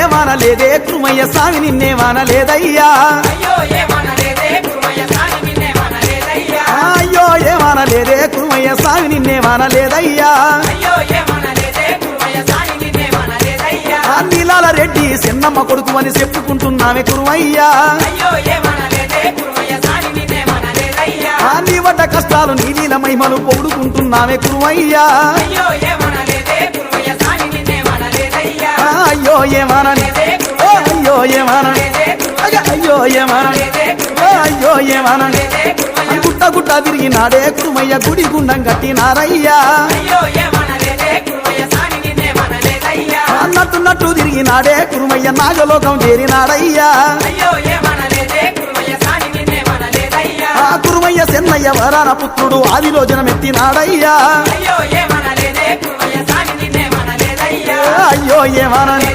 ఏమనలేదే కురుమయ్య స్వామి నిన్నేమనలేదయ్యా అయ్యో ఏమనలేదే కురుమయ్య స్వామి నిన్నేమనలేదయ్యా అయ్యో ఏమనలేదే కురుమయ్య స్వామి నిన్నేమనలేదయ్యా అయ్యో ఏమనలేదే కురుమయ్య స్వామి నిన్నేమనలేదయ్యా నీలాల రెడ్డి చిన్నమ్మ కొడుకు అని చెప్పుకుంటున్నామే కురుమయ్యా అయ్యో ఏమనలేదే కురుమయ్య స్వామి నిన్నేమనలేదయ్యా నీ వడ్డ కష్టాలు నీ నీల మహిమలు పొగుడుకుంటున్నామే కురుమయ్యా అయ్యో ఏమనలేదే కురుమయ్య స్వామి నిన్నేమనలేదయ్యా అయ్యో ఏమనలేదే అయ్యో ఏమనలేదే అయ్యో ఏమనలేదే అయ్యో ఏమనలేదే గుట్ట గుట్ట తిరిగినాడే కురుమయ్య గుడి గుండం కట్టినారయ్యా అయ్యో ఏమనలేదే కురుమయ్య స్వామి నిన్నేమనలేదయ్యా అన్నట్టున్నట్టు తిరిగినాడే కురుమయ్య నాగలోకం చేరినాడయ్యా అయ్యో ఏమనలేదే కురుమయ్య స్వామి నిన్నేమనలేదయ్యా కురుమయ్య చెన్నయ్య వరాన పుత్రుడు ఆదిలో జనమెత్తినాడయ్యా అయ్యో ఏమనలేదే కురుమయ్య స్వామి నిన్నేమనలేదయ్యా అయ్యో ఏమనలే